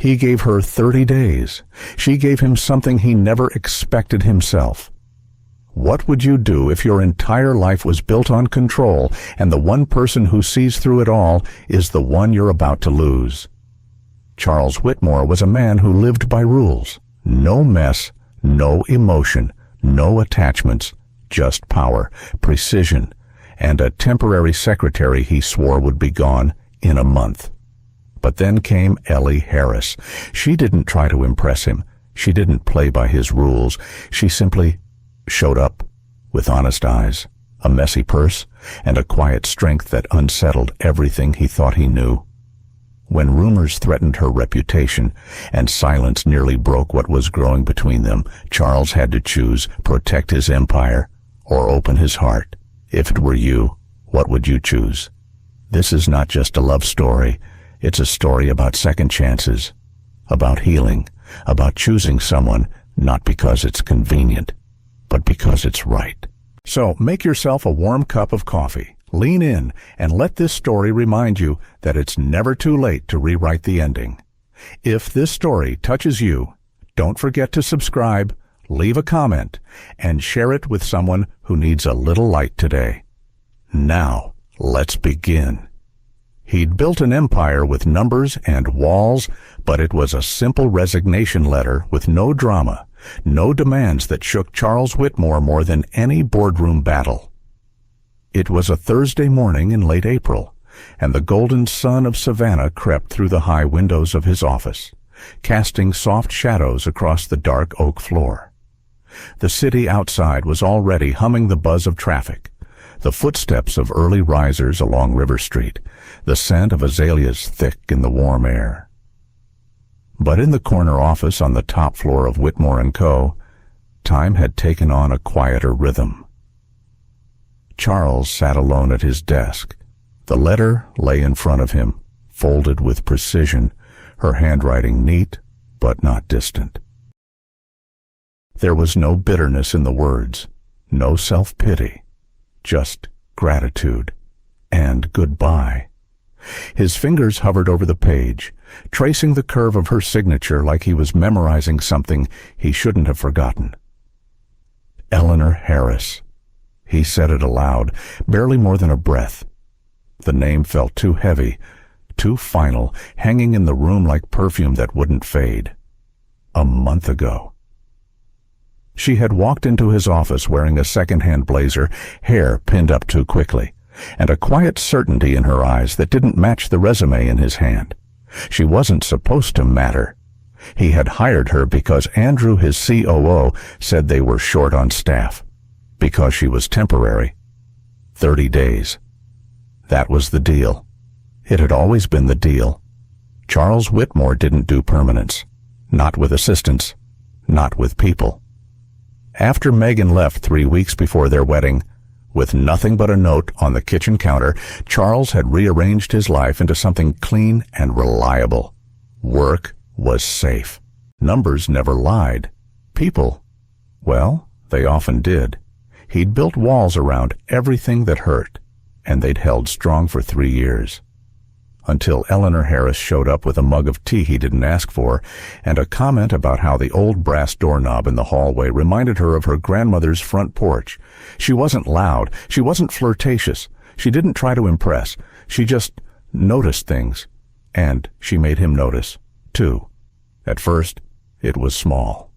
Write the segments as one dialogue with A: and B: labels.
A: He gave her 30 days. She gave him something he never expected himself. What would you do if your entire life was built on control and the one person who sees through it all is the one you're about to lose? Charles Whitmore was a man who lived by rules. No mess, no emotion, no attachments, just power, precision, and a temporary secretary he swore would be gone in a month. But then came Ellie Harris. She didn't try to impress him. She didn't play by his rules. She simply showed up with honest eyes, a messy purse, and a quiet strength that unsettled everything he thought he knew. When rumors threatened her reputation and silence nearly broke what was growing between them, Charles had to choose: protect his empire or open his heart. If it were you, what would you choose? This is not just a love story. It's a story about second chances, about healing, about choosing someone not because it's convenient, but because it's right. So make yourself a warm cup of coffee, lean in, and let this story remind you that it's never too late to rewrite the ending. If this story touches you, don't forget to subscribe, leave a comment, and share it with someone who needs a little light today. Now, let's begin. He'd built an empire with numbers and walls, but it was a simple resignation letter with no drama, no demands that shook Charles Whitmore more than any boardroom battle. It was a Thursday morning in late April, and the golden sun of Savannah crept through the high windows of his office, casting soft shadows across the dark oak floor. The city outside was already humming the buzz of traffic, the footsteps of early risers along River Street, the scent of azaleas thick in the warm air. But in the corner office on the top floor of Whitmore & Co., time had taken on a quieter rhythm. Charles sat alone at his desk. The letter lay in front of him, folded with precision, her handwriting neat but not distant. There was no bitterness in the words, no self-pity, just gratitude and goodbye. His fingers hovered over the page, tracing the curve of her signature like he was memorizing something he shouldn't have forgotten. Eleanor Harris. He said it aloud, barely more than a breath. The name felt too heavy, too final, hanging in the room like perfume that wouldn't fade. A month ago. She had walked into his office wearing a second-hand blazer, hair pinned up too quickly, and a quiet certainty in her eyes that didn't match the resume in his hand. She wasn't supposed to matter. He had hired her because Andrew, his COO, said they were short on staff. Because she was temporary. 30 days. That was the deal. It had always been the deal. Charles Whitmore didn't do permanence. Not with assistants. Not with people. After Megan left 3 weeks before their wedding, with nothing but a note on the kitchen counter, Charles had rearranged his life into something clean and reliable. Work was safe. Numbers never lied. People, well, they often did. He'd built walls around everything that hurt, and they'd held strong for 3 years. Until Eleanor Harris showed up with a mug of tea he didn't ask for, and a comment about how the old brass doorknob in the hallway reminded her of her grandmother's front porch. She wasn't loud. She wasn't flirtatious. She didn't try to impress. She just noticed things. And she made him notice, too. At first, it was small.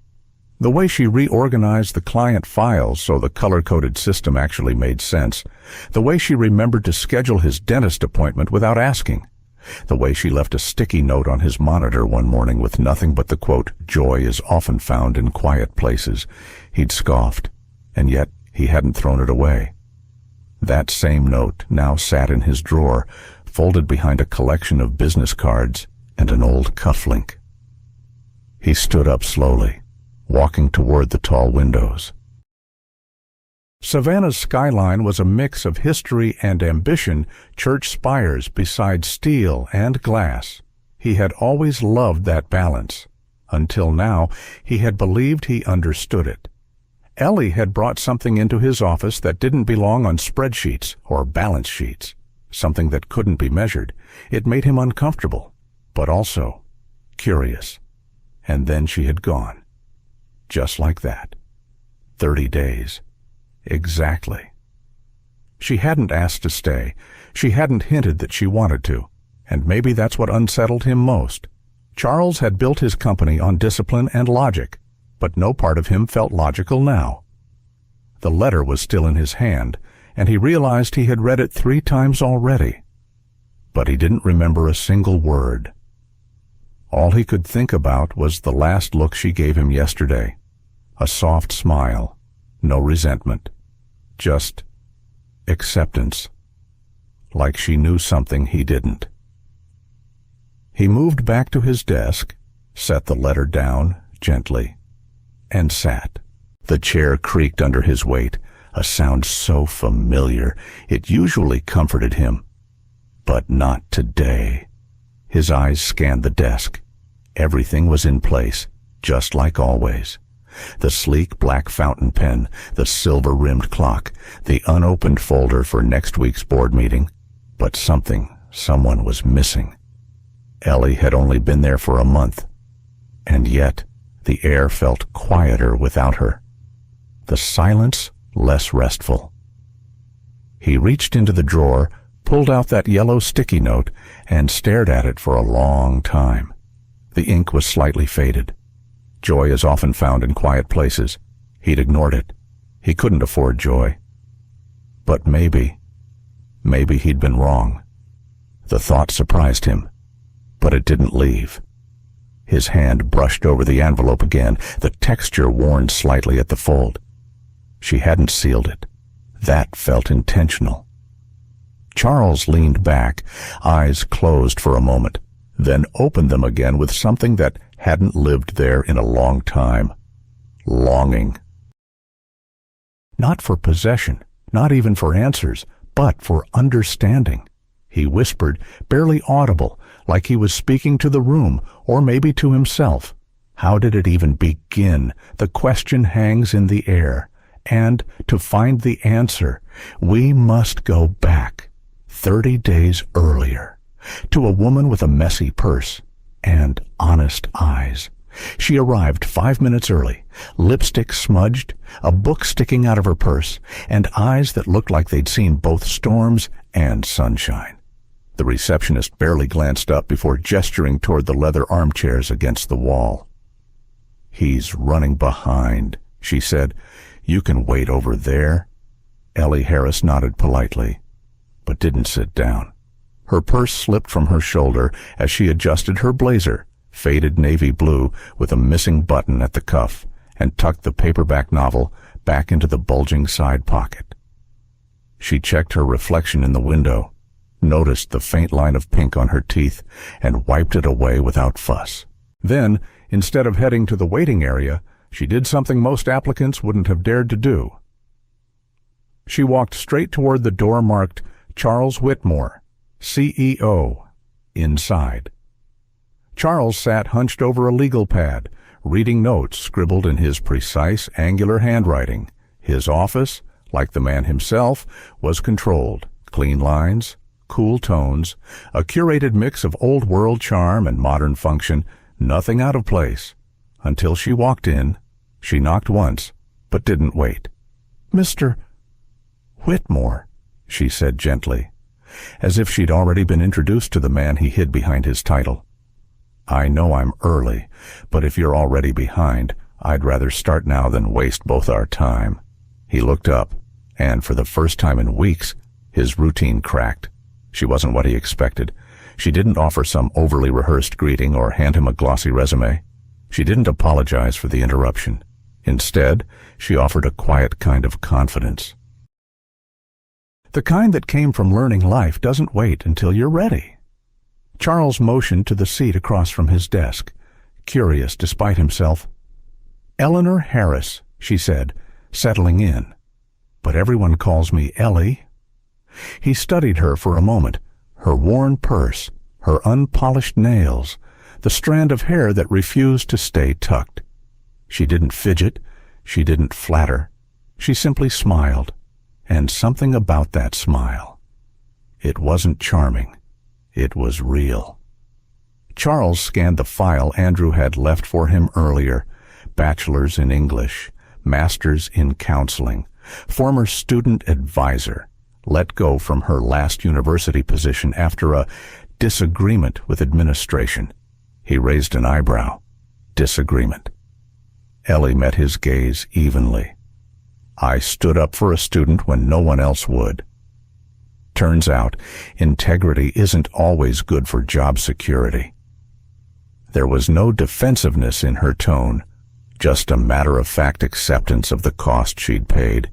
A: The way she reorganized the client files so the color-coded system actually made sense. The way she remembered to schedule his dentist appointment without asking. The way she left a sticky note on his monitor one morning with nothing but the quote, "Joy is often found in quiet places." He'd scoffed, and yet he hadn't thrown it away. That same note now sat in his drawer, folded behind a collection of business cards and an old cufflink. He stood up slowly, walking toward the tall windows. Savannah's skyline was a mix of history and ambition, church spires beside steel and glass. He had always loved that balance. Until now, he had believed he understood it. Ellie had brought something into his office that didn't belong on spreadsheets or balance sheets, something that couldn't be measured. It made him uncomfortable, but also curious. And then she had gone. Just like that. 30 days. Exactly. She hadn't asked to stay. She hadn't hinted that she wanted to. And maybe that's what unsettled him most. Charles had built his company on discipline and logic, but no part of him felt logical now. The letter was still in his hand, and he realized he had read it 3 times already. But he didn't remember a single word. All he could think about was the last look she gave him yesterday. A soft smile, no resentment, just acceptance, like she knew something he didn't. He moved back to his desk, set the letter down gently, and sat. The chair creaked under his weight, a sound so familiar it usually comforted him. But not today. His eyes scanned the desk. Everything was in place, just like always. The sleek black fountain pen, the silver-rimmed clock, the unopened folder for next week's board meeting. But someone was missing. Ellie had only been there for a month, and yet the air felt quieter without her. The silence less restful. He reached into the drawer, pulled out that yellow sticky note, and stared at it for a long time. The ink was slightly faded. Joy is often found in quiet places. He'd ignored it. He couldn't afford joy. But maybe he'd been wrong. The thought surprised him, but it didn't leave. His hand brushed over the envelope again, the texture worn slightly at the fold. She hadn't sealed it. That felt intentional. Charles leaned back, eyes closed for a moment, then opened them again with something that hadn't lived there in a long time. Longing. Not for possession, not even for answers, but for understanding. He whispered, barely audible, like he was speaking to the room, or maybe to himself. How did it even begin? The question hangs in the air. And to find the answer, we must go back 30 days earlier, to a woman with a messy purse and honest eyes. She arrived 5 minutes early, lipstick smudged, a book sticking out of her purse, and eyes that looked like they'd seen both storms and sunshine. The receptionist barely glanced up before gesturing toward the leather armchairs against the wall. "He's running behind," she said. "You can wait over there." Ellie Harris nodded politely, but didn't sit down. Her purse slipped from her shoulder as she adjusted her blazer, faded navy blue with a missing button at the cuff, and tucked the paperback novel back into the bulging side pocket. She checked her reflection in the window, noticed the faint line of pink on her teeth, and wiped it away without fuss. Then, instead of heading to the waiting area, she did something most applicants wouldn't have dared to do. She walked straight toward the door marked Charles Whitmore, CEO, inside. Charles sat hunched over a legal pad, reading notes scribbled in his precise, angular handwriting. His office, like the man himself, was controlled. Clean lines, cool tones, a curated mix of old-world charm and modern function, nothing out of place. Until she walked in, she knocked once, but didn't wait. "Mr. Whitmore," she said gently, as if she'd already been introduced to the man he hid behind his title. "I know I'm early, but if you're already behind, I'd rather start now than waste both our time." He looked up, and for the first time in weeks, his routine cracked. She wasn't what he expected. She didn't offer some overly rehearsed greeting or hand him a glossy resume. She didn't apologize for the interruption. Instead, she offered a quiet kind of confidence. The kind that came from learning life doesn't wait until you're ready. Charles motioned to the seat across from his desk, curious despite himself. "Eleanor Harris," she said, settling in. "But everyone calls me Ellie." He studied her for a moment, her worn purse, her unpolished nails, the strand of hair that refused to stay tucked. She didn't fidget, she didn't flatter. She simply smiled, and something about that smile. It wasn't charming. It was real. Charles scanned the file Andrew had left for him earlier. Bachelor's in English, master's in counseling, former student advisor, let go from her last university position after a disagreement with administration. He raised an eyebrow. Disagreement. Ellie met his gaze evenly. I stood up for a student when no one else would. Turns out, integrity isn't always good for job security. There was no defensiveness in her tone, just a matter-of-fact acceptance of the cost she'd paid.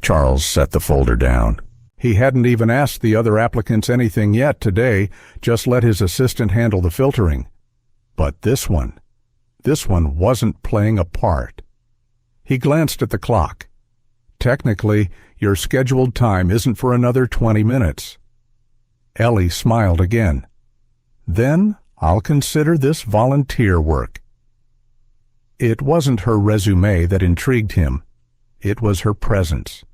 A: Charles set the folder down. He hadn't even asked the other applicants anything yet today, just let his assistant handle the filtering. But this one wasn't playing a part. He glanced at the clock. Technically, your scheduled time isn't for another 20 minutes. Ellie smiled again. Then I'll consider this volunteer work. It wasn't her resume that intrigued him. It was her presence.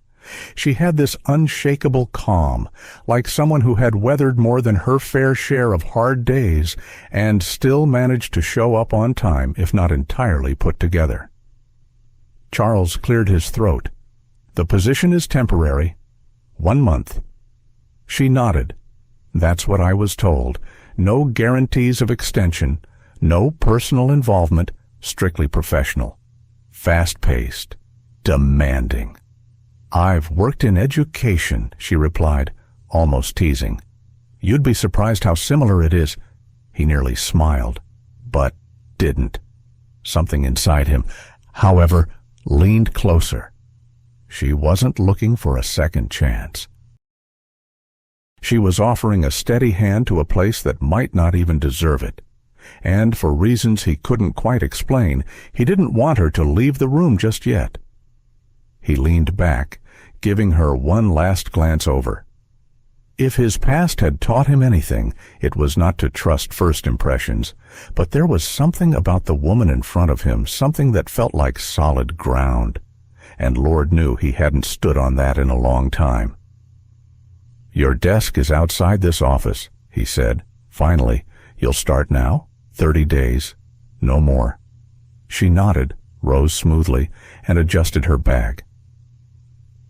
A: She had this unshakable calm, like someone who had weathered more than her fair share of hard days and still managed to show up on time, if not entirely put together. Charles cleared his throat. The position is temporary. 1 month. She nodded. That's what I was told. No guarantees of extension, no personal involvement, strictly professional. Fast-paced. Demanding. I've worked in education, she replied, almost teasing. You'd be surprised how similar it is. He nearly smiled, but didn't. Something inside him, however, leaned closer. She wasn't looking for a second chance. She was offering a steady hand to a place that might not even deserve it. And for reasons he couldn't quite explain, he didn't want her to leave the room just yet. He leaned back, giving her one last glance over. If his past had taught him anything, it was not to trust first impressions, but there was something about the woman in front of him, something that felt like solid ground, and Lord knew he hadn't stood on that in a long time. Your desk is outside this office, he said. Finally, you'll start now? 30 days. No more. She nodded, rose smoothly, and adjusted her bag.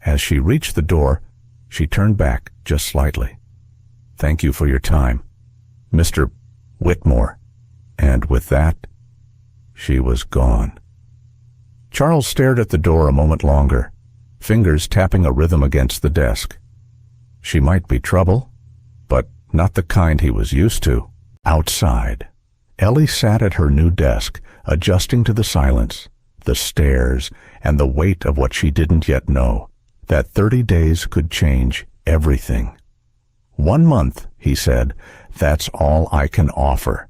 A: As she reached the door, she turned back just slightly. Thank you for your time, Mr. Whitmore. And with that, she was gone. Charles stared at the door a moment longer, fingers tapping a rhythm against the desk. She might be trouble, but not the kind he was used to. Outside, Ellie sat at her new desk, adjusting to the silence, the stares, and the weight of what she didn't yet know. That 30 days could change everything. 1 month, he said, that's all I can offer.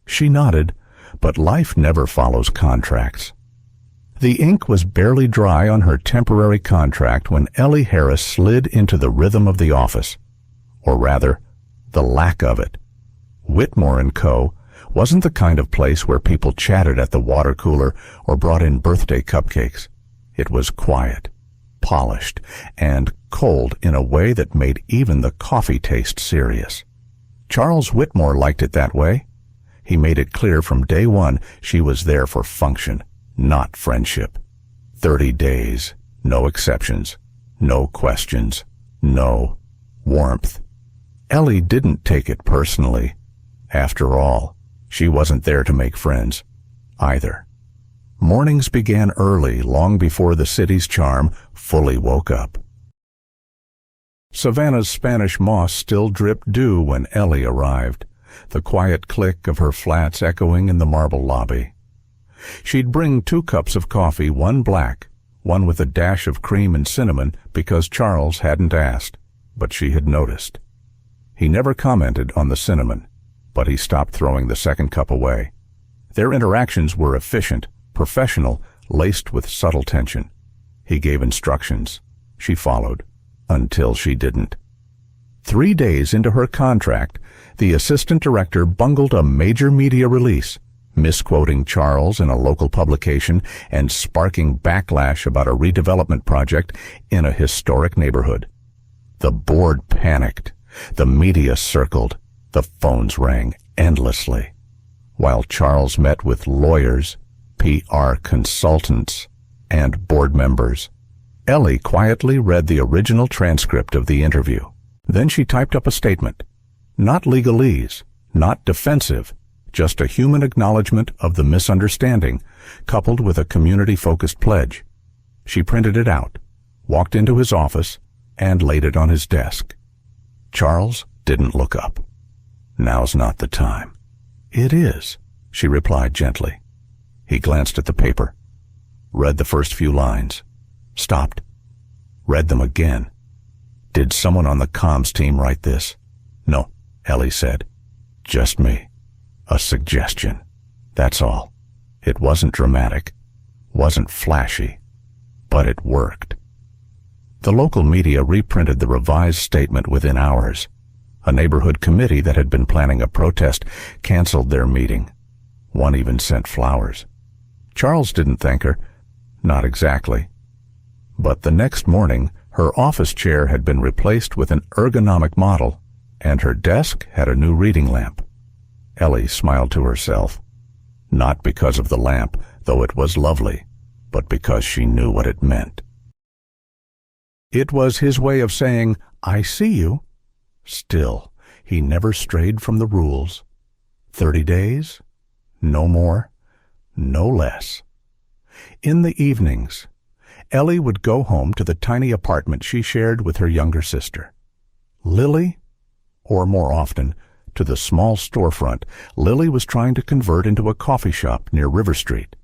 A: She nodded, but life never follows contracts. The ink was barely dry on her temporary contract when Ellie Harris slid into the rhythm of the office. Or rather, the lack of it. Whitmore & Co. wasn't the kind of place where people chatted at the water cooler or brought in birthday cupcakes. It was quiet, polished, and cold in a way that made even the coffee taste serious. Charles Whitmore liked it that way. He made it clear from day one she was there for function, not friendship. 30 days, no exceptions, no questions, no warmth. Ellie didn't take it personally. After all, she wasn't there to make friends, either. Mornings began early, long before the city's charm fully woke up. Savannah's Spanish moss still dripped dew when Ellie arrived, the quiet click of her flats echoing in the marble lobby. She'd bring 2 cups of coffee, 1 black, 1 with a dash of cream and cinnamon, because Charles hadn't asked, but she had noticed. He never commented on the cinnamon, but he stopped throwing the 2nd cup away. Their interactions were efficient, professional, laced with subtle tension. He gave instructions. She followed, until she didn't. 3 days into her contract, the assistant director bungled a major media release, misquoting Charles in a local publication and sparking backlash about a redevelopment project in a historic neighborhood. The board panicked. The media circled. The phones rang. endlessly, while Charles met with lawyers, PR consultants, and board members. Ellie quietly read the original transcript of the interview. Then she typed up a statement. Not legalese, not defensive, just a human acknowledgement of the misunderstanding, coupled with a community-focused pledge. She printed it out, walked into his office, and laid it on his desk. Charles didn't look up. Now's not the time. It is, she replied gently. He glanced at the paper, read the first few lines, stopped, read them again. Did someone on the comms team write this? No, Ellie said. Just me. A suggestion. That's all. It wasn't dramatic, wasn't flashy, but it worked. The local media reprinted the revised statement within hours. A neighborhood committee that had been planning a protest canceled their meeting. One even sent flowers. Charles didn't thank her. Not exactly. But the next morning, her office chair had been replaced with an ergonomic model, and her desk had a new reading lamp. Ellie smiled to herself. Not because of the lamp, though it was lovely, but because she knew what it meant. It was his way of saying, I see you. Still, he never strayed from the rules. 30 days? No more, no less. In the evenings, Ellie would go home to the tiny apartment she shared with her younger sister. Lily, or more often, to the small storefront Lily was trying to convert into a coffee shop near River Street.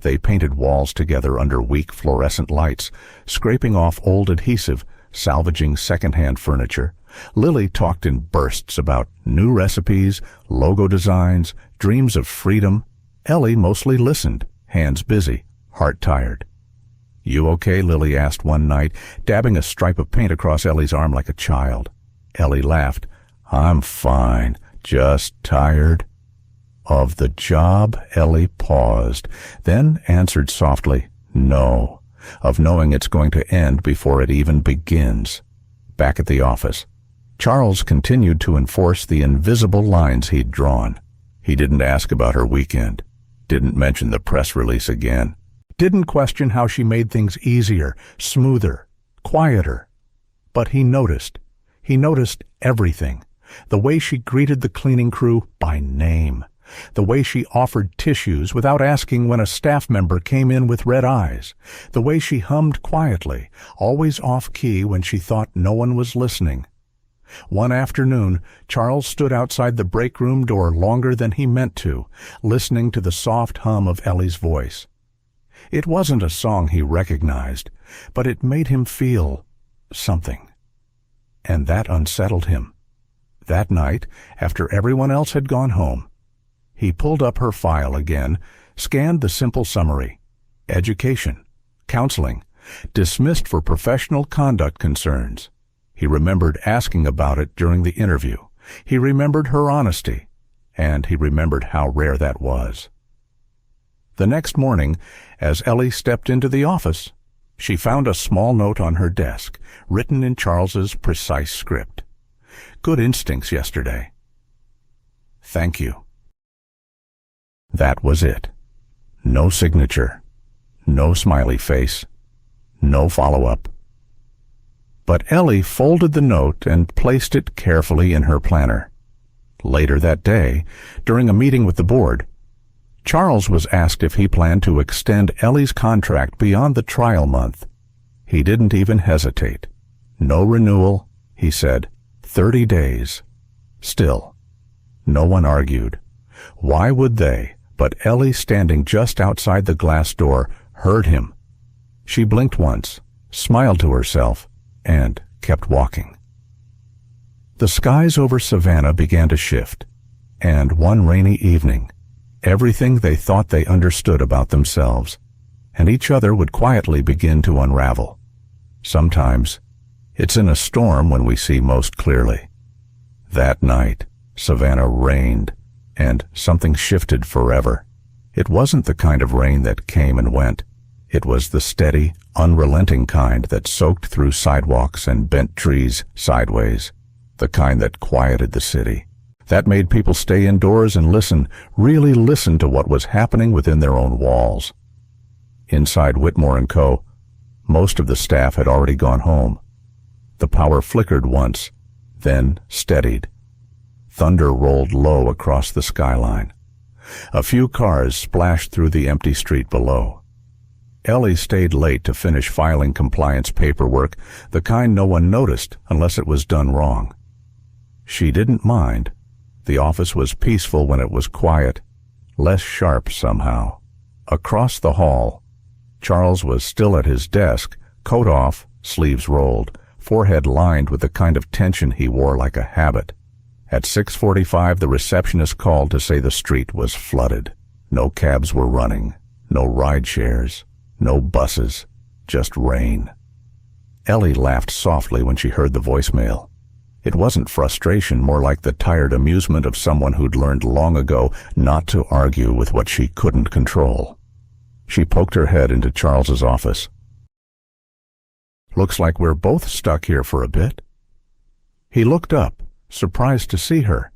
A: They painted walls together under weak fluorescent lights, scraping off old adhesive, salvaging second-hand furniture. Lily talked in bursts about new recipes, logo designs, dreams of freedom. Ellie mostly listened, hands busy, heart tired. You okay? Lily asked one night, dabbing a stripe of paint across Ellie's arm like a child. Ellie laughed. I'm fine, just tired. Of the job? Ellie paused, then answered softly, no, of knowing it's going to end before it even begins. Back at the office, Charles continued to enforce the invisible lines he'd drawn. He didn't ask about her weekend, didn't mention the press release again, didn't question how she made things easier, smoother, quieter. But he noticed everything. The way she greeted the cleaning crew by name. The way she offered tissues without asking when a staff member came in with red eyes. The way she hummed quietly, always off-key when she thought no one was listening. One afternoon, Charles stood outside the break room door longer than he meant to, listening to the soft hum of Ellie's voice. It wasn't a song he recognized, but it made him feel something. And that unsettled him. That night, after everyone else had gone home, he pulled up her file again, scanned the simple summary. Education, counseling, dismissed for professional conduct concerns. He remembered asking about it during the interview. He remembered her honesty, and he remembered how rare that was. The next morning, as Ellie stepped into the office, she found a small note on her desk, written in Charles's precise script. Good instincts yesterday. Thank you. That was it. No signature, no smiley face, no follow-up. But Ellie folded the note and placed it carefully in her planner. Later that day, during a meeting with the board, Charles was asked if he planned to extend Ellie's contract beyond the trial month. He didn't even hesitate. No renewal, he said. 30 days. Still, no one argued. Why would they? But Ellie, standing just outside the glass door, heard him. She blinked once, smiled to herself, and kept walking. The skies over Savannah began to shift, and one rainy evening, everything they thought they understood about themselves and each other would quietly begin to unravel. Sometimes, it's in a storm when we see most clearly. That night, Savannah rained, and something shifted forever. It wasn't the kind of rain that came and went. It was the steady, unrelenting kind that soaked through sidewalks and bent trees sideways, the kind that quieted the city. That made people stay indoors and listen, really listen to what was happening within their own walls. Inside Whitmore & Co., most of the staff had already gone home. The power flickered once, then steadied. Thunder rolled low across the skyline. A few cars splashed through the empty street below. Ellie stayed late to finish filing compliance paperwork, the kind no one noticed unless it was done wrong. She didn't mind. The office was peaceful when it was quiet, less sharp somehow. Across the hall, Charles was still at his desk, coat off, sleeves rolled, forehead lined with the kind of tension he wore like a habit. At 6:45, the receptionist called to say the street was flooded. No cabs were running, no ride shares, no buses, just rain. Ellie laughed softly when she heard the voicemail. It wasn't frustration, more like the tired amusement of someone who'd learned long ago not to argue with what she couldn't control. She poked her head into Charles's office. "Looks like we're both stuck here for a bit." He looked up, surprised to see her.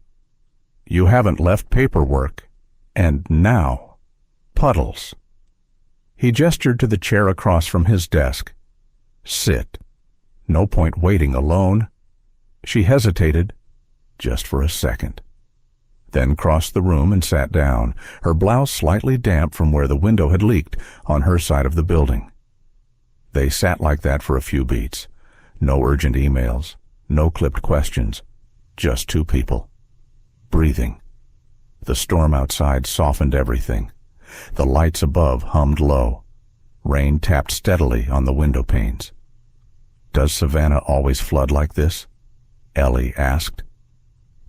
A: "You haven't left paperwork. And now, puddles." He gestured to the chair across from his desk. "Sit. No point waiting alone." She hesitated, just for a second. Then crossed the room and sat down, her blouse slightly damp from where the window had leaked, on her side of the building. They sat like that for a few beats. No urgent emails, no clipped questions, just two people. Breathing. The storm outside softened everything. The lights above hummed low. Rain tapped steadily on the window panes. "Does Savannah always flood like this?" Ellie asked.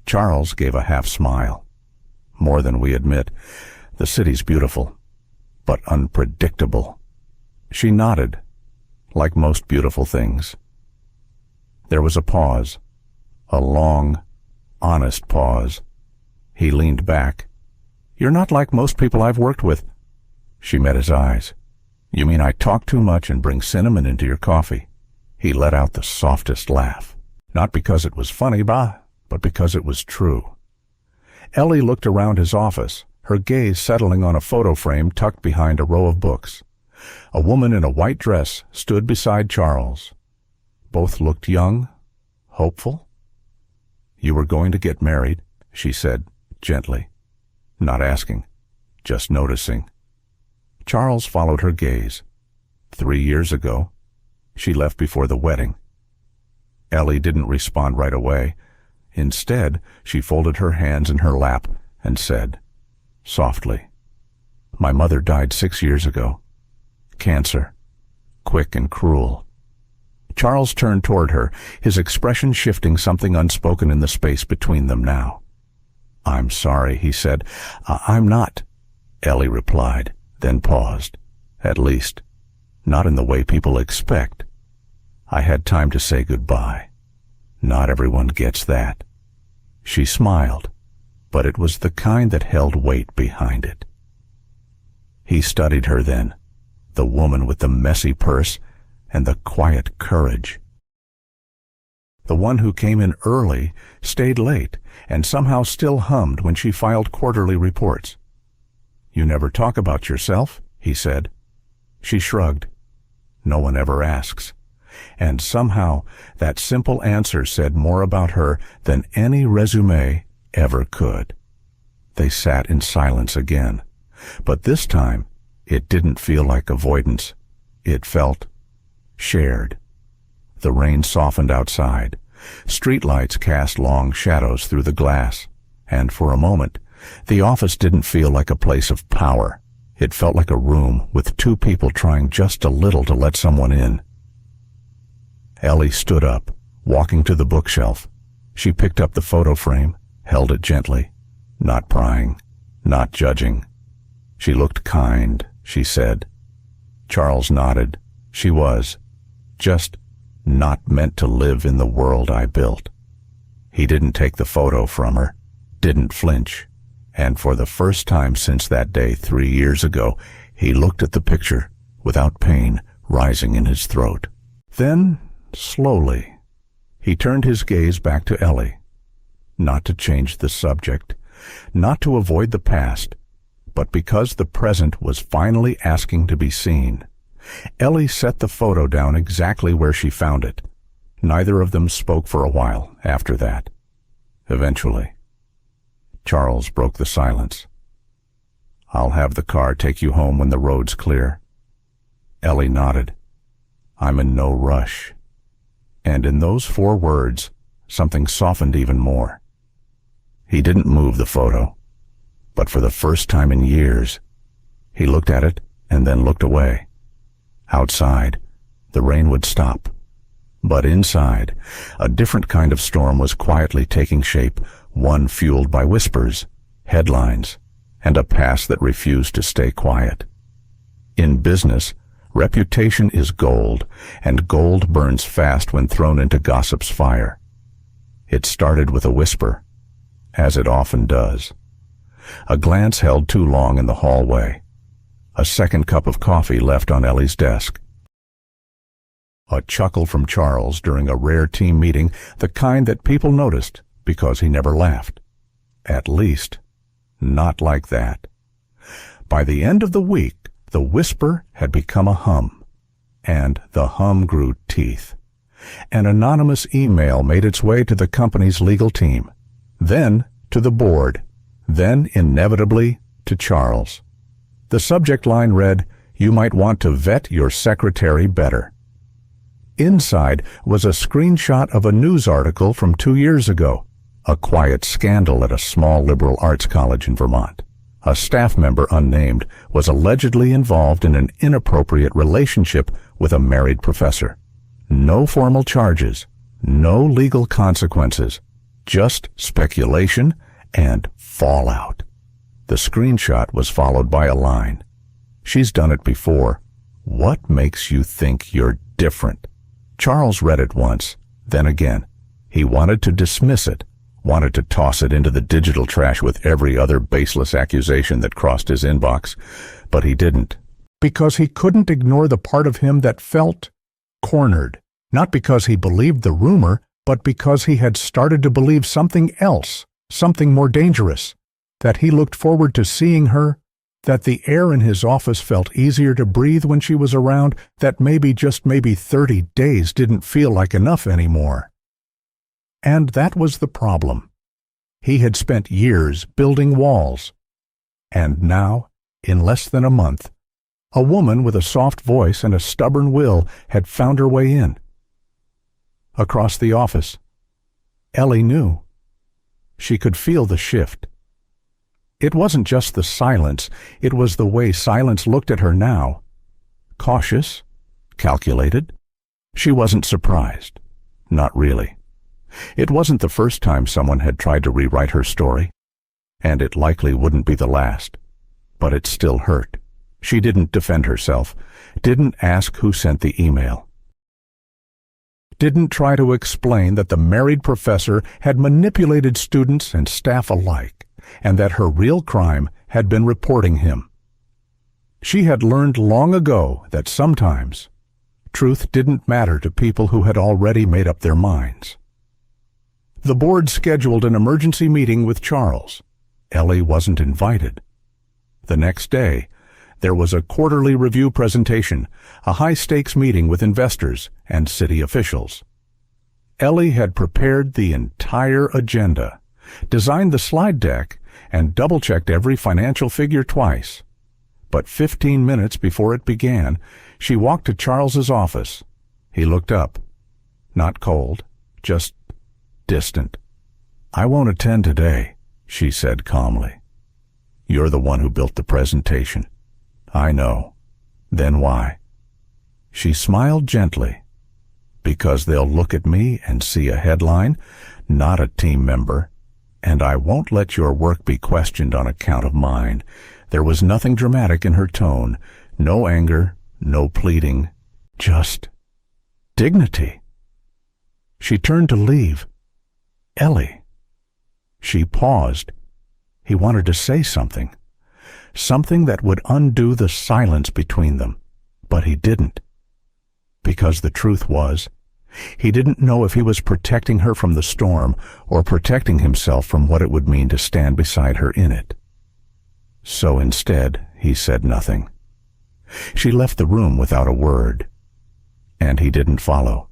A: Charles gave a half smile. "More than we admit. The city's beautiful, but unpredictable." She nodded, like most beautiful things. There was a pause, a long, honest pause. He leaned back. "You're not like most people I've worked with." She met his eyes. "You mean I talk too much and bring cinnamon into your coffee?" He let out the softest laugh. Not because it was funny, but because it was true. Ellie looked around his office, her gaze settling on a photo frame tucked behind a row of books. A woman in a white dress stood beside Charles. Both looked young, hopeful. "You were going to get married," she said, gently. Not asking, just noticing. Charles followed her gaze. 3 years ago. She left before the wedding. Ellie didn't respond right away. Instead, she folded her hands in her lap and said, softly, "My mother died 6 years ago. Cancer. Quick and cruel." Charles turned toward her, his expression shifting, something unspoken in the space between them now. "I'm sorry," he said. "I'm not," Ellie replied, then paused. "At least, not in the way people expect. I had time to say goodbye. Not everyone gets that." She smiled, but it was the kind that held weight behind it. He studied her then, the woman with the messy purse and the quiet courage. The one who came in early, stayed late, and somehow still hummed when she filed quarterly reports. "You never talk about yourself," he said. She shrugged. "No one ever asks." And somehow that simple answer said more about her than any resume ever could. They sat in silence again, but this time it didn't feel like avoidance. It felt shared. The rain softened outside. Streetlights cast long shadows through the glass, and for a moment the office didn't feel like a place of power. It felt like a room with two people trying just a little to let someone in. Ellie stood up, walking to the bookshelf. She picked up the photo frame, held it gently, not prying, not judging. She looked kind, she said. Charles nodded. She was, just not meant to live in the world I built. He didn't take the photo from her, didn't flinch, and for the first time since that day 3 years ago, he looked at the picture without pain rising in his throat. Then, slowly, he turned his gaze back to Ellie. not to change the subject, not to avoid the past, but because the present was finally asking to be seen. Ellie set the photo down exactly where she found it. Neither of them spoke for a while after that. Eventually, Charles broke the silence. "I'll have the car take you home when the road's clear." Ellie nodded. "I'm in no rush." And in those 4 words, something softened even more. He didn't move the photo, but for the first time in years, he looked at it and then looked away. Outside, the rain would stop. But inside, a different kind of storm was quietly taking shape, one fueled by whispers, headlines, and a past that refused to stay quiet. In business, reputation is gold, and gold burns fast when thrown into gossip's fire. It started with a whisper, as it often does. A glance held too long in the hallway. A second cup of coffee left on Ellie's desk. A chuckle from Charles during a rare team meeting, the kind that people noticed because he never laughed. At least, not like that. By the end of the week, the whisper had become a hum, and the hum grew teeth. An anonymous email made its way to the company's legal team, then to the board, then inevitably to Charles. The subject line read, "You might want to vet your secretary better." Inside was a screenshot of a news article from 2 years ago, a quiet scandal at a small liberal arts college in Vermont. A staff member, unnamed, was allegedly involved in an inappropriate relationship with a married professor. No formal charges, no legal consequences, just speculation and fallout. The screenshot was followed by a line. "She's done it before. What makes you think you're different?" Charles read it once, then again. He wanted to dismiss it, wanted to toss it into the digital trash with every other baseless accusation that crossed his inbox, but he didn't. Because he couldn't ignore the part of him that felt cornered. Not because he believed the rumor, but because he had started to believe something else, something more dangerous. That he looked forward to seeing her, that the air in his office felt easier to breathe when she was around, that maybe, just maybe 30 days didn't feel like enough anymore. And that was the problem. He had spent years building walls. And now, in less than a month, a woman with a soft voice and a stubborn will had found her way in. Across the office, Ellie knew. She could feel the shift. It wasn't just the silence, it was the way silence looked at her now. Cautious, calculated. She wasn't surprised. Not really. It wasn't the first time someone had tried to rewrite her story, and it likely wouldn't be the last. But it still hurt. She didn't defend herself, didn't ask who sent the email. Didn't try to explain that the married professor had manipulated students and staff alike, and that her real crime had been reporting him. She had learned long ago that sometimes truth didn't matter to people who had already made up their minds. The board scheduled an emergency meeting with Charles. Ellie wasn't invited. The next day, there was a quarterly review presentation, a high-stakes meeting with investors and city officials. Ellie had prepared the entire agenda, designed the slide deck, and double-checked every financial figure twice. But 15 minutes before it began, she walked to Charles's office. He looked up. Not cold, just distant. "I won't attend today," she said calmly. "You're the one who built the presentation." "I know." "Then why?" She smiled gently. "Because they'll look at me and see a headline, not a team member. And I won't let your work be questioned on account of mine." There was nothing dramatic in her tone, no anger, no pleading, just dignity. She turned to leave. "Ellie." She paused. He wanted to say something. Something that would undo the silence between them, but he didn't. Because the truth was, He didn't know if he was protecting her from the storm or protecting himself from what it would mean to stand beside her in it. So instead, he said nothing. She left the room without a word, and he didn't follow.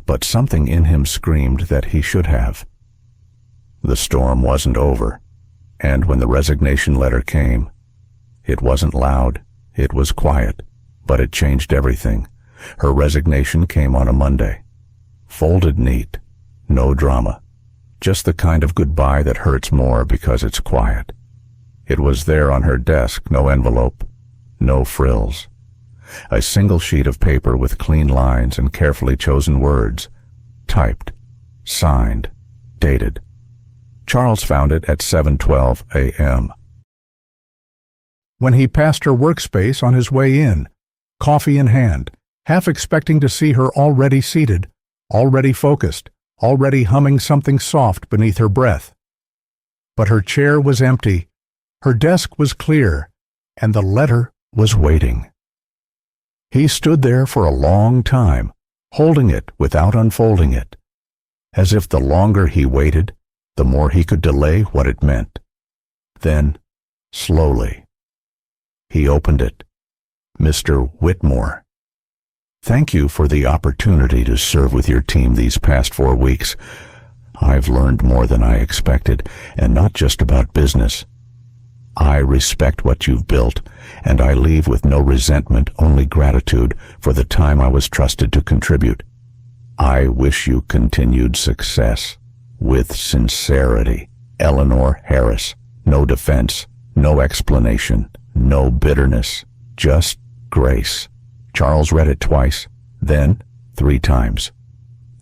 A: But something in him screamed that he should have. The storm wasn't over, and when the resignation letter came, it wasn't loud, it was quiet, but it changed everything. Her resignation came on a Monday. Folded neat, no drama, just the kind of goodbye that hurts more because it's quiet. It was there on her desk, no envelope, no frills. A single sheet of paper with clean lines and carefully chosen words, typed, signed, dated. Charles found it at 7:12 a.m. When he passed her workspace on his way in, coffee in hand, half expecting to see her already seated, already focused, already humming something soft beneath her breath. But her chair was empty, her desk was clear, and the letter was waiting. He stood there for a long time, holding it without unfolding it, as if the longer he waited, the more he could delay what it meant. Then, slowly, he opened it. Mr. Whitmore. Thank you for the opportunity to serve with your team these past 4 weeks. I've learned more than I expected, and not just about business. I respect what you've built, and I leave with no resentment, only gratitude for the time I was trusted to contribute. I wish you continued success. With sincerity, Eleanor Harris. No defense, no explanation, no bitterness, just grace. Charles read it twice, then 3 times.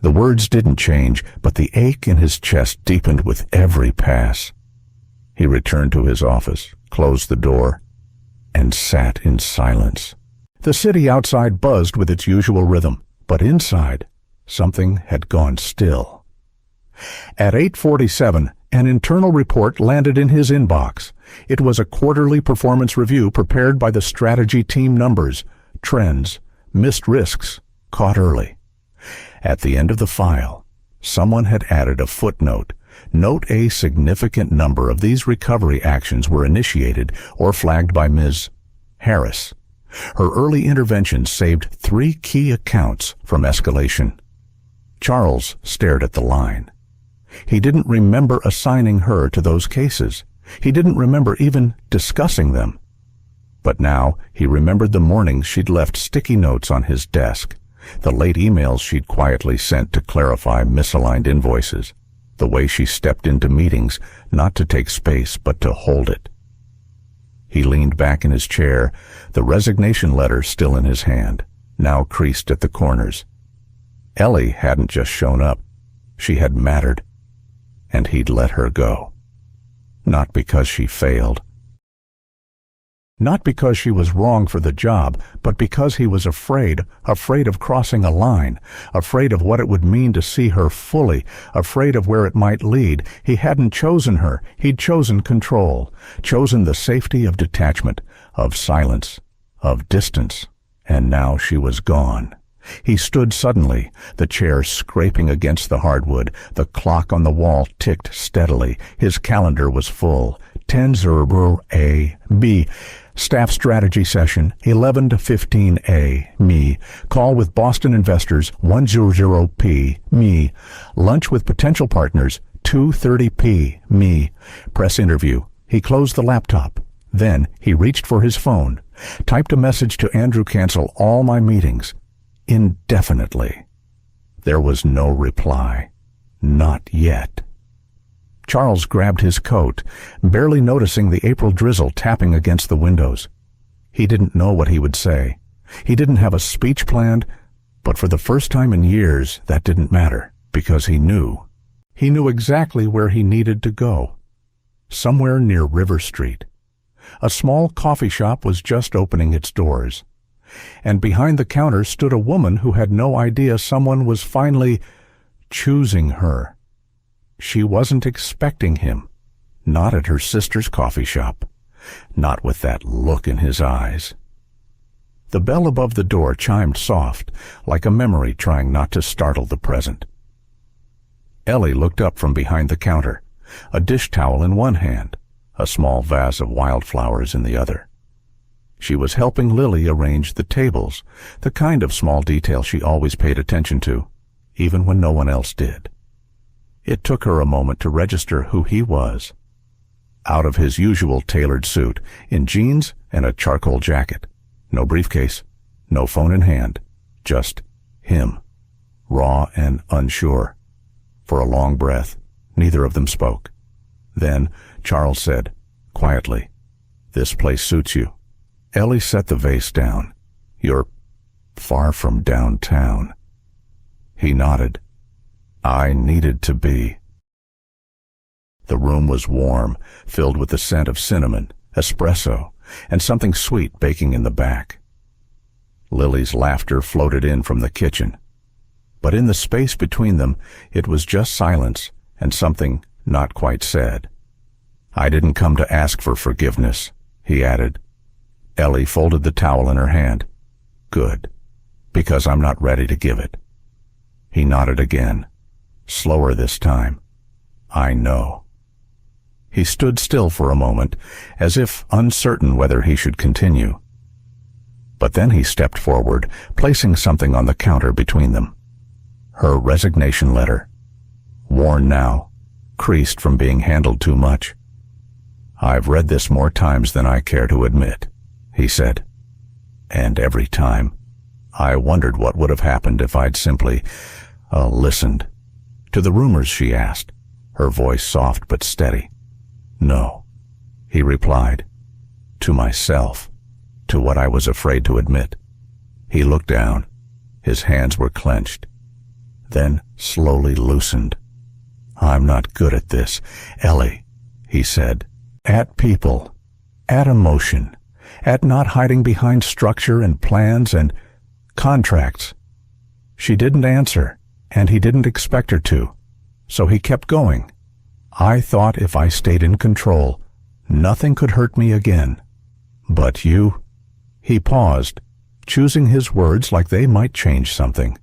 A: The words didn't change, but the ache in his chest deepened with every pass. He returned to his office, closed the door, and sat in silence. The city outside buzzed with its usual rhythm, but inside, something had gone still. At 8:47, an internal report landed in his inbox. It was a quarterly performance review prepared by the strategy team. Numbers, trends, missed risks, caught early. At the end of the file, someone had added a footnote. Note a significant number of these recovery actions were initiated or flagged by Ms. Harris. Her early intervention saved 3 key accounts from escalation. Charles stared at the line. He didn't remember assigning her to those cases. He didn't remember even discussing them. But now he remembered the mornings she'd left sticky notes on his desk, the late emails she'd quietly sent to clarify misaligned invoices, the way she stepped into meetings not to take space but to hold it. He leaned back in his chair, the resignation letter still in his hand, now creased at the corners. Ellie hadn't just shown up. She had mattered, and he'd let her go. Not because she failed. Not because she was wrong for the job, but because he was afraid of crossing a line, afraid of what it would mean to see her fully, afraid of where it might lead. He hadn't chosen her. He'd chosen control, chosen the safety of detachment, of silence, of distance, and now she was gone. He stood suddenly, the chair scraping against the hardwood. The clock on the wall ticked steadily. His calendar was full. 10:00 A.B. Staff strategy session, 11 to 15 A.M. Call with Boston investors, 1:00 P.M. Lunch with potential partners, 2:30 P.M. Press interview. He closed the laptop. Then he reached for his phone, typed a message to Andrew: cancel all my meetings. Indefinitely. There was no reply. Not yet. Charles grabbed his coat, barely noticing the April drizzle tapping against the windows. He didn't know what he would say. He didn't have a speech planned, but for the first time in years, that didn't matter, because he knew. He knew exactly where he needed to go. Somewhere near River Street. A small coffee shop was just opening its doors, and behind the counter stood a woman who had no idea someone was finally choosing her. She wasn't expecting him, not at her sister's coffee shop, not with that look in his eyes. The bell above the door chimed soft, like a memory trying not to startle the present. Ellie looked up from behind the counter, a dish towel in one hand, a small vase of wildflowers in the other. She was helping Lily arrange the tables, the kind of small detail she always paid attention to, even when no one else did. It took her a moment to register who he was. Out of his usual tailored suit, in jeans and a charcoal jacket. No briefcase, no phone in hand, just him, raw and unsure. For a long breath, neither of them spoke. Then Charles said, quietly, "This place suits you." Ellie set the vase down. "You're far from downtown." He nodded. "I needed to be." The room was warm, filled with the scent of cinnamon, espresso, and something sweet baking in the back. Lily's laughter floated in from the kitchen. But in the space between them, it was just silence and something not quite said. "I didn't come to ask for forgiveness," he added. Ellie folded the towel in her hand. "Good, because I'm not ready to give it." He nodded again, slower this time. "I know." He stood still for a moment, as if uncertain whether he should continue. But then he stepped forward, placing something on the counter between them. Her resignation letter, worn now, creased from being handled too much. "I've read this more times than I care to admit," he said. "And every time, I wondered what would have happened if I'd simply, listened." "To the rumors?" she asked, her voice soft but steady. "No," he replied. "To myself, to what I was afraid to admit." He looked down. His hands were clenched, then slowly loosened. "I'm not good at this, Ellie," he said. "At people, at emotion, at not hiding behind structure and plans and contracts." She didn't answer, and he didn't expect her to, so he kept going. "I thought if I stayed in control, nothing could hurt me again. But you—" He paused, choosing his words like they might change something.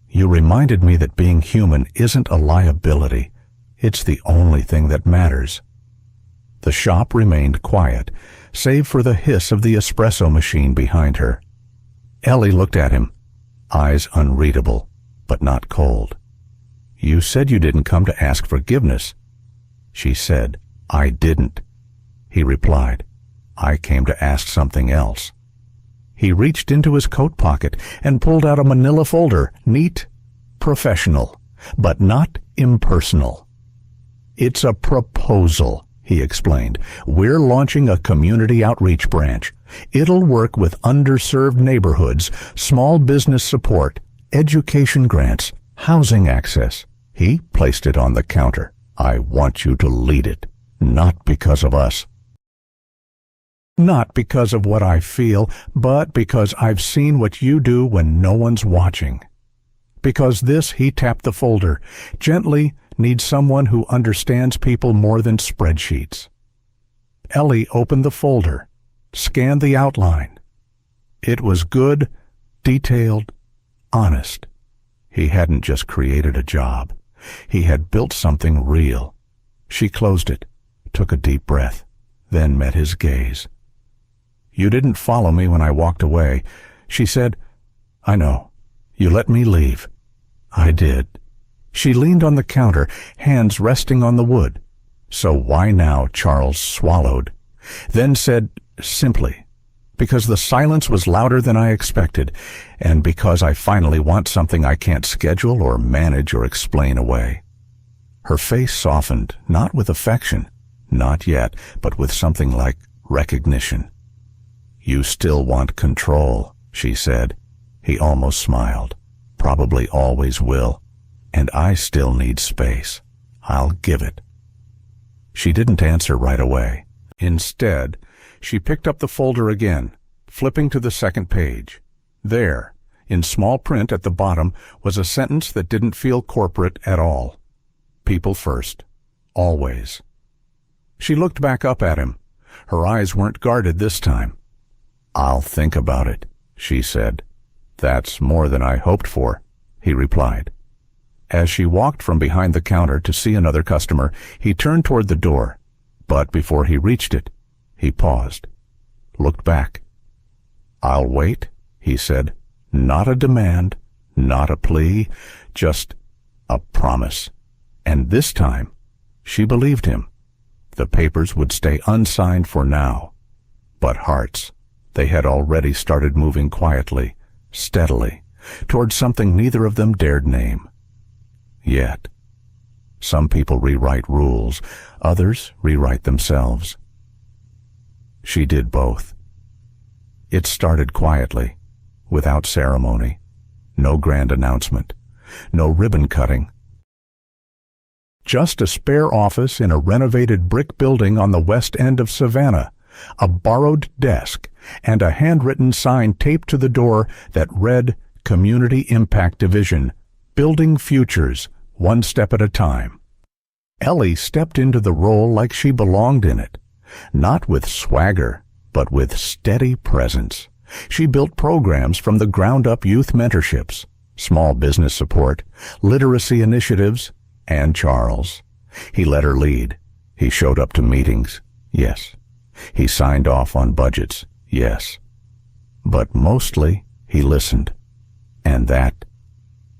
A: "You reminded me that being human isn't a liability. It's the only thing that matters." The shop remained quiet, save for the hiss of the espresso machine behind her. Ellie looked at him, eyes unreadable, but not cold. "You said you didn't come to ask forgiveness." She said, "I didn't." He replied, "I came to ask something else." He reached into his coat pocket and pulled out a manila folder, neat, professional, but not impersonal. "It's a proposal," he explained. "We're launching a community outreach branch. It'll work with underserved neighborhoods, small business support, education grants, housing access." He placed it on the counter. "I want you to lead it, not because of us. Not because of what I feel, but because I've seen what you do when no one's watching. Because this," he tapped the folder, "gently needs someone who understands people more than spreadsheets." Ellie opened the folder, scanned the outline. It was good, detailed, honest. He hadn't just created a job. He had built something real. She closed it, took a deep breath, then met his gaze. "You didn't follow me when I walked away," she said. "I know. You let me leave." "I did." She leaned on the counter, hands resting on the wood. "So why now?" Charles swallowed, then said simply, "Because the silence was louder than I expected, and because I finally want something I can't schedule or manage or explain away." Her face softened, not with affection, not yet, but with something like recognition. "You still want control," she said. He almost smiled. "Probably always will. And I still need space. I'll give it." She didn't answer right away. Instead, she picked up the folder again, flipping to the second page. There, in small print at the bottom, was a sentence that didn't feel corporate at all. People first. Always. She looked back up at him. Her eyes weren't guarded this time. "I'll think about it," she said. "That's more than I hoped for," he replied. As she walked from behind the counter to see another customer, he turned toward the door, but before he reached it, he paused, looked back. "I'll wait," he said. "Not a demand, not a plea, just a promise." And this time, she believed him. The papers would stay unsigned for now, but hearts, they had already started moving quietly, steadily, toward something neither of them dared name. Yet, some people rewrite rules, others rewrite themselves. She did both. It started quietly, without ceremony, no grand announcement, no ribbon cutting. Just a spare office in a renovated brick building on the west end of Savannah, a borrowed desk, and a handwritten sign taped to the door that read Community Impact Division, Building Futures, One Step at a Time. Ellie stepped into the role like she belonged in it, not with swagger, but with steady presence. She built programs from the ground up: youth mentorships, small business support, literacy initiatives, and Charles. He let her lead. He showed up to meetings, yes. He signed off on budgets, yes. But mostly, he listened. And that,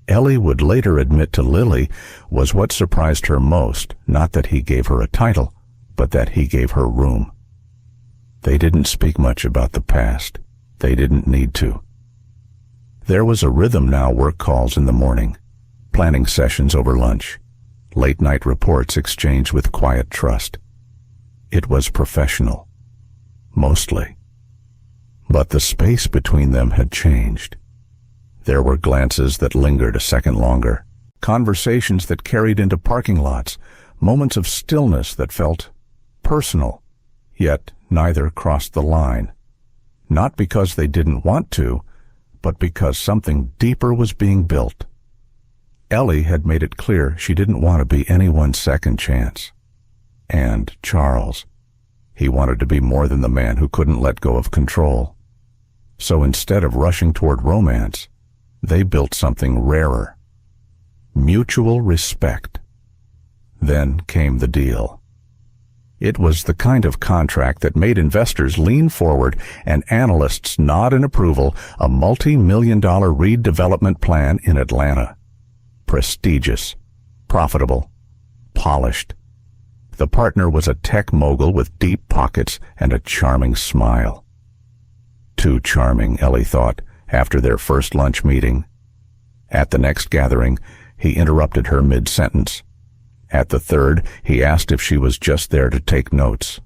A: Ellie would later admit to Lily, was what surprised her most, not that he gave her a title, but that he gave her room. They didn't speak much about the past. They didn't need to. There was a rhythm now: work calls in the morning, planning sessions over lunch, late-night reports exchanged with quiet trust. It was professional, mostly. But the space between them had changed. There were glances that lingered a second longer, conversations that carried into parking lots, moments of stillness that felt personal, yet neither crossed the line. Not because they didn't want to, but because something deeper was being built. Ellie had made it clear she didn't want to be anyone's second chance. And Charles, he wanted to be more than the man who couldn't let go of control. So instead of rushing toward romance, they built something rarer: mutual respect. Then came the deal. It was the kind of contract that made investors lean forward and analysts nod in approval: a multi-million-dollar redevelopment plan in Atlanta. Prestigious, profitable, polished. The partner was a tech mogul with deep pockets and a charming smile. Too charming, Ellie thought, after their first lunch meeting. At the next gathering, he interrupted her mid-sentence. At the third, he asked if she was just there to take notes.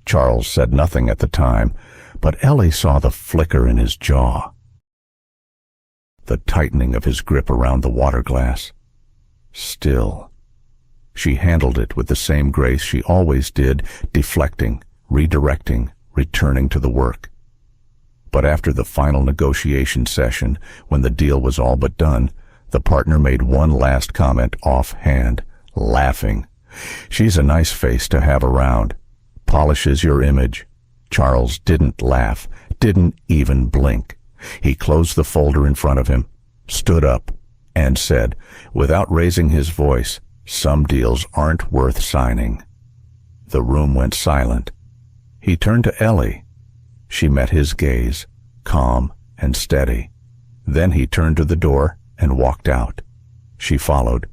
A: Charles said nothing at the time, but Ellie saw the flicker in his jaw, the tightening of his grip around the water glass. Still, she handled it with the same grace she always did, deflecting, redirecting, returning to the work. But after the final negotiation session, when the deal was all but done, the partner made one last comment offhand, laughing. "She's a nice face to have around. Polishes your image." Charles didn't laugh, didn't even blink. He closed the folder in front of him, stood up, and said, without raising his voice, "Some deals aren't worth signing." The room went silent. He turned to Ellie. She met his gaze, calm and steady. Then he turned to the door and walked out. She followed.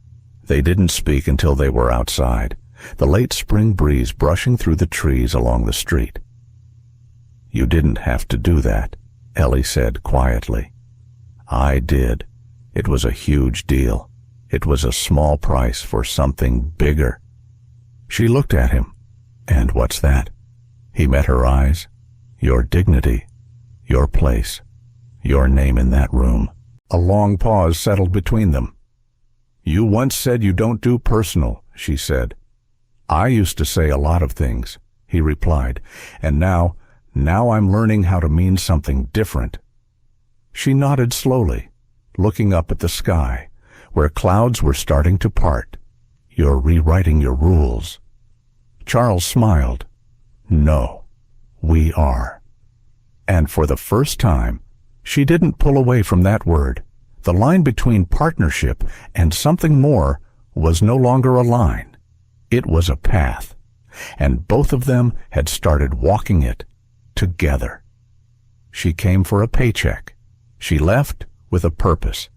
A: They didn't speak until they were outside, the late spring breeze brushing through the trees along the street. "You didn't have to do that," Ellie said quietly. "I did. It was a huge deal. It was a small price for something bigger." She looked at him. "And what's that?" He met her eyes. "Your dignity, your place, your name in that room." A long pause settled between them. "You once said you don't do personal," she said. "I used to say a lot of things," he replied, "and now I'm learning how to mean something different." She nodded slowly, looking up at the sky, where clouds were starting to part. "You're rewriting your rules." Charles smiled. "No, we are." And for the first time, she didn't pull away from that word. The line between partnership and something more was no longer a line. It was a path, and both of them had started walking it together. She came for a paycheck. She left with a purpose,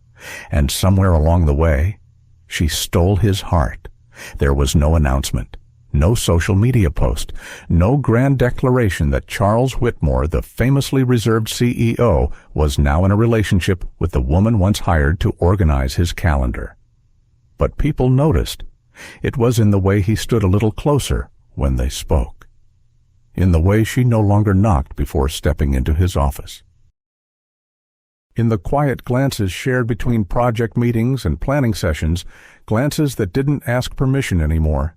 A: and somewhere along the way, she stole his heart. There was no announcement, no social media post, no grand declaration that Charles Whitmore, the famously reserved CEO, was now in a relationship with the woman once hired to organize his calendar. But people noticed. It was in the way he stood a little closer when they spoke, in the way she no longer knocked before stepping into his office, in the quiet glances shared between project meetings and planning sessions, glances that didn't ask permission anymore.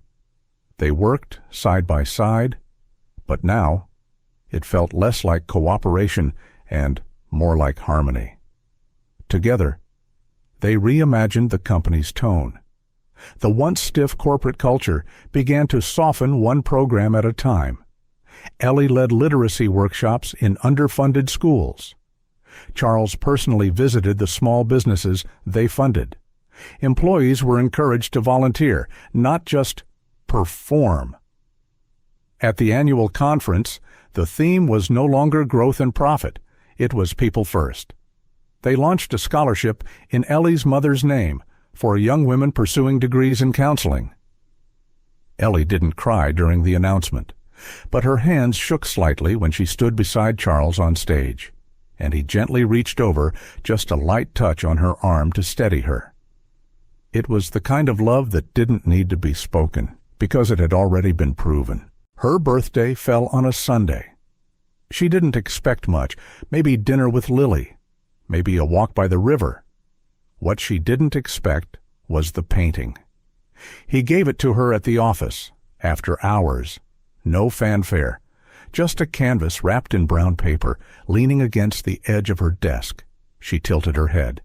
A: They worked side by side, but now it felt less like cooperation and more like harmony. Together, they reimagined the company's tone. The once stiff corporate culture began to soften one program at a time. Ellie led literacy workshops in underfunded schools. Charles personally visited the small businesses they funded. Employees were encouraged to volunteer, not just perform. At the annual conference, the theme was no longer growth and profit. It was people first. They launched a scholarship in Ellie's mother's name for young women pursuing degrees in counseling. Ellie didn't cry during the announcement, but her hands shook slightly when she stood beside Charles on stage, and he gently reached over, just a light touch on her arm to steady her. It was the kind of love that didn't need to be spoken, because it had already been proven. Her birthday fell on a Sunday. She didn't expect much, maybe dinner with Lily, maybe a walk by the river. What she didn't expect was the painting. He gave it to her at the office, after hours. No fanfare, just a canvas wrapped in brown paper, leaning against the edge of her desk. She tilted her head.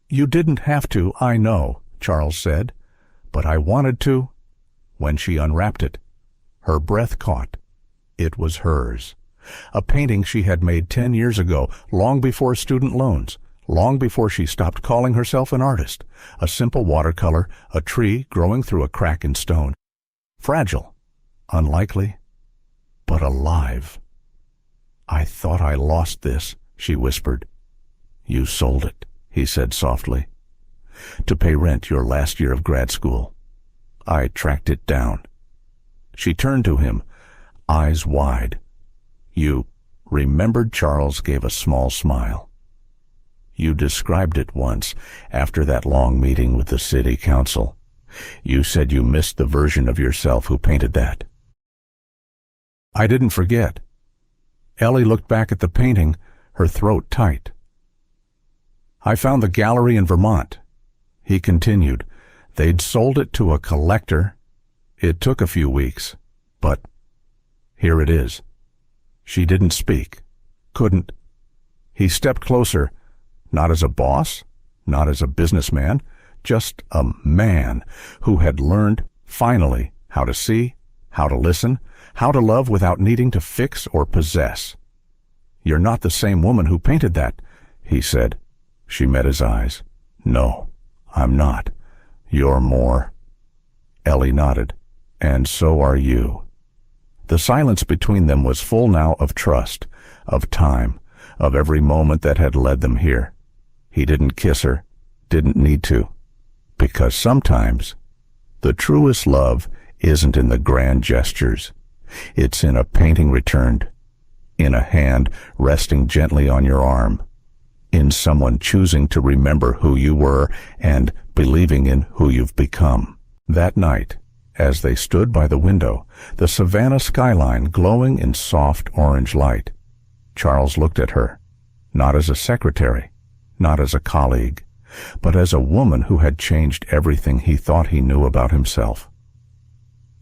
A: "You didn't have to, I know," Charles said, "but I wanted to." When she unwrapped it, her breath caught. It was hers. A painting she had made 10 years ago, long before student loans, long before she stopped calling herself an artist. A simple watercolor, a tree growing through a crack in stone. Fragile, unlikely, but alive. "I thought I lost this," she whispered. "You sold it," he said softly, "to pay rent your last year of grad school. I tracked it down." She turned to him, eyes wide. "You remembered?" Charles gave a small smile. "You described it once, after that long meeting with the city council. You said you missed the version of yourself who painted that." "I didn't forget." Ellie looked back at the painting, her throat tight. "I found the gallery in Vermont," he continued. "They'd sold it to a collector. It took a few weeks, but here it is." She didn't speak, couldn't. He stepped closer, not as a boss, not as a businessman, just a man who had learned, finally, how to see, how to listen, how to love without needing to fix or possess. "You're not the same woman who painted that," he said. She met his eyes. "No, I'm not. You're more." Ellie nodded. "And so are you." The silence between them was full now of trust, of time, of every moment that had led them here. He didn't kiss her, didn't need to, because sometimes the truest love isn't in the grand gestures. It's in a painting returned, in a hand resting gently on your arm, in someone choosing to remember who you were and believing in who you've become. That night, as they stood by the window, the Savannah skyline glowing in soft orange light, Charles looked at her, not as a secretary, not as a colleague, but as a woman who had changed everything he thought he knew about himself.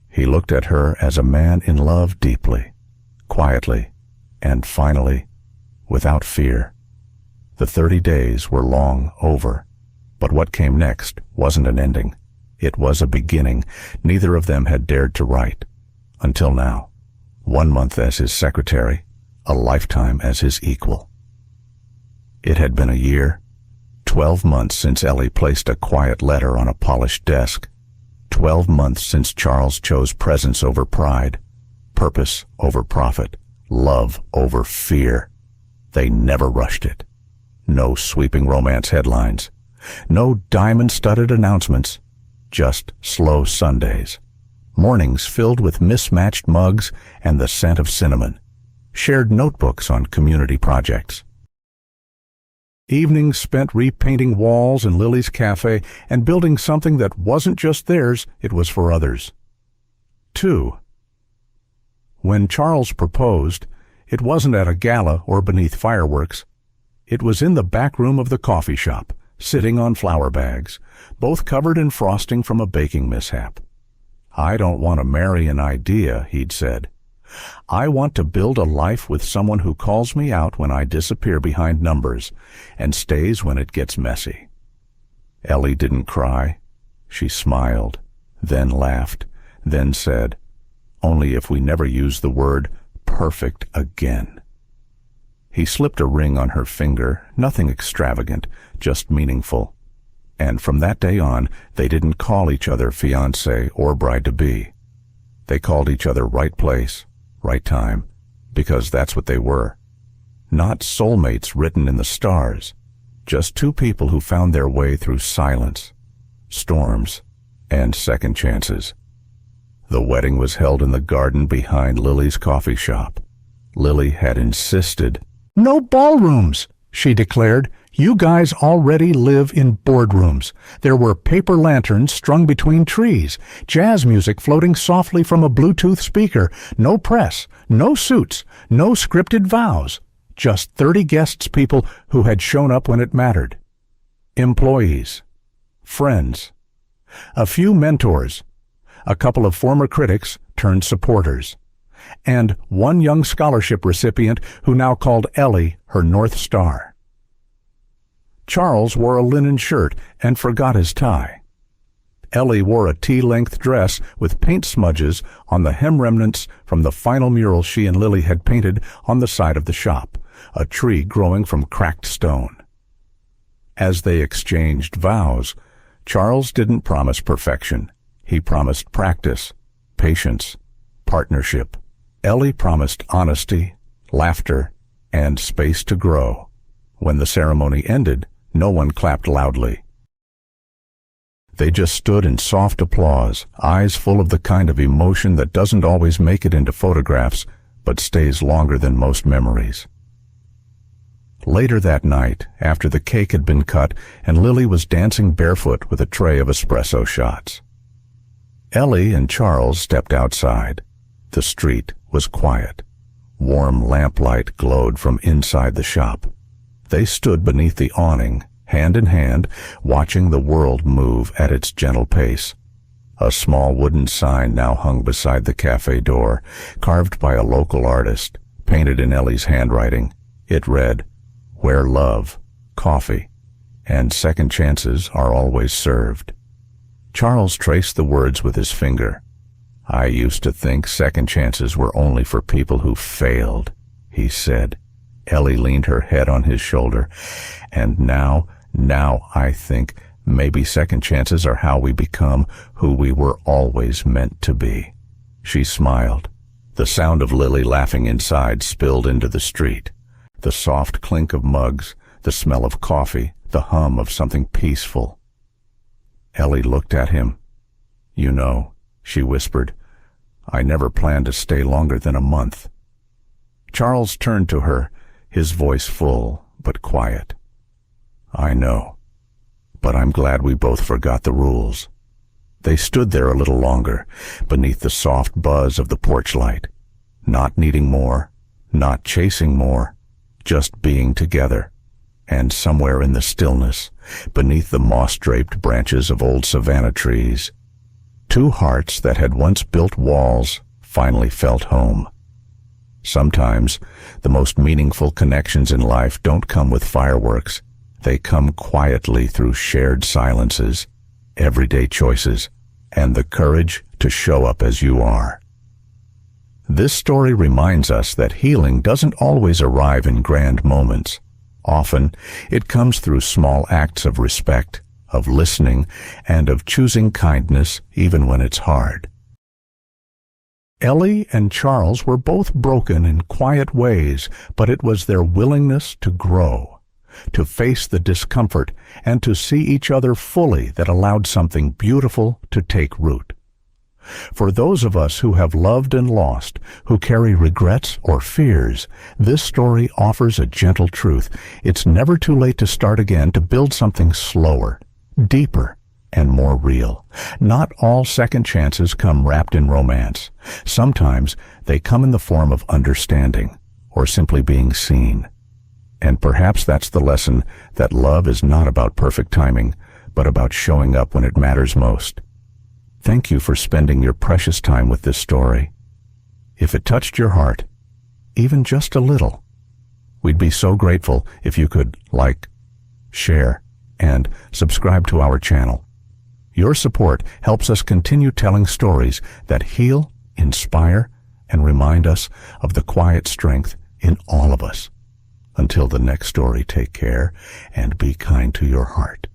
A: He looked at her as a man in love deeply, quietly, and finally, without fear. The 30 days were long over, but what came next wasn't an ending. It was a beginning neither of them had dared to write. Until now. 1 month as his secretary, a lifetime as his equal. It had been a year, 12 months since Ellie placed a quiet letter on a polished desk, 12 months since Charles chose presence over pride, purpose over profit, love over fear. They never rushed it. No sweeping romance headlines, no diamond-studded announcements, just slow Sundays. Mornings filled with mismatched mugs and the scent of cinnamon. Shared notebooks on community projects. Evenings spent repainting walls in Lily's cafe and building something that wasn't just theirs, it was for others. 2. When Charles proposed, it wasn't at a gala or beneath fireworks. It was in the back room of the coffee shop, sitting on flour bags, both covered in frosting from a baking mishap. "I don't want to marry an idea," he'd said. "I want to build a life with someone who calls me out when I disappear behind numbers and stays when it gets messy." Ellie didn't cry. She smiled, then laughed, then said, "Only if we never use the word perfect again." He slipped a ring on her finger, nothing extravagant, just meaningful. And from that day on, they didn't call each other fiancé or bride-to-be. They called each other right place, right time, because that's what they were. Not soulmates written in the stars, just two people who found their way through silence, storms, and second chances. The wedding was held in the garden behind Lily's coffee shop. Lily had insisted. "No ballrooms," she declared. "You guys already live in boardrooms." There were paper lanterns strung between trees, jazz music floating softly from a Bluetooth speaker, no press, no suits, no scripted vows, just 30 guests, people who had shown up when it mattered. Employees, friends, a few mentors, a couple of former critics turned supporters, and one young scholarship recipient who now called Ellie her North Star. Charles wore a linen shirt and forgot his tie. Ellie wore a tea-length dress with paint smudges on the hem remnants from the final mural she and Lily had painted on the side of the shop, a tree growing from cracked stone. As they exchanged vows, Charles didn't promise perfection. He promised practice, patience, partnership. Ellie promised honesty, laughter, and space to grow. When the ceremony ended, no one clapped loudly. They just stood in soft applause, eyes full of the kind of emotion that doesn't always make it into photographs, but stays longer than most memories. Later that night, after the cake had been cut and Lily was dancing barefoot with a tray of espresso shots, Ellie and Charles stepped outside. The street was quiet. Warm lamplight glowed from inside the shop. They stood beneath the awning, hand in hand, watching the world move at its gentle pace. A small wooden sign now hung beside the cafe door, carved by a local artist, painted in Ellie's handwriting. It read, "Where love, coffee, and second chances are always served." Charles traced the words with his finger. "I used to think second chances were only for people who failed," he said. Ellie leaned her head on his shoulder. "And now I think maybe second chances are how we become who we were always meant to be." She smiled. The sound of Lily laughing inside spilled into the street. The soft clink of mugs, the smell of coffee, the hum of something peaceful. Ellie looked at him. "You know," she whispered, "I never planned to stay longer than a month." Charles turned to her, his voice full but quiet. "I know, but I'm glad we both forgot the rules." They stood there a little longer, beneath the soft buzz of the porch light, not needing more, not chasing more, just being together. And somewhere in the stillness, beneath the moss-draped branches of old savanna trees, two hearts that had once built walls finally felt home. Sometimes, the most meaningful connections in life don't come with fireworks. They come quietly through shared silences, everyday choices, and the courage to show up as you are. This story reminds us that healing doesn't always arrive in grand moments. Often, it comes through small acts of respect, of listening, and of choosing kindness even when it's hard. Ellie and Charles were both broken in quiet ways, but it was their willingness to grow, to face the discomfort, and to see each other fully that allowed something beautiful to take root. For those of us who have loved and lost, who carry regrets or fears, this story offers a gentle truth. It's never too late to start again, to build something slower, deeper, and more real. Not all second chances come wrapped in romance. Sometimes they come in the form of understanding, or simply being seen. And perhaps that's the lesson, that love is not about perfect timing, but about showing up when it matters most. Thank you for spending your precious time with this story. If it touched your heart, even just a little, we'd be so grateful if you could like, share, and subscribe to our channel. Your support helps us continue telling stories that heal, inspire, and remind us of the quiet strength in all of us. Until the next story, take care and be kind to your heart.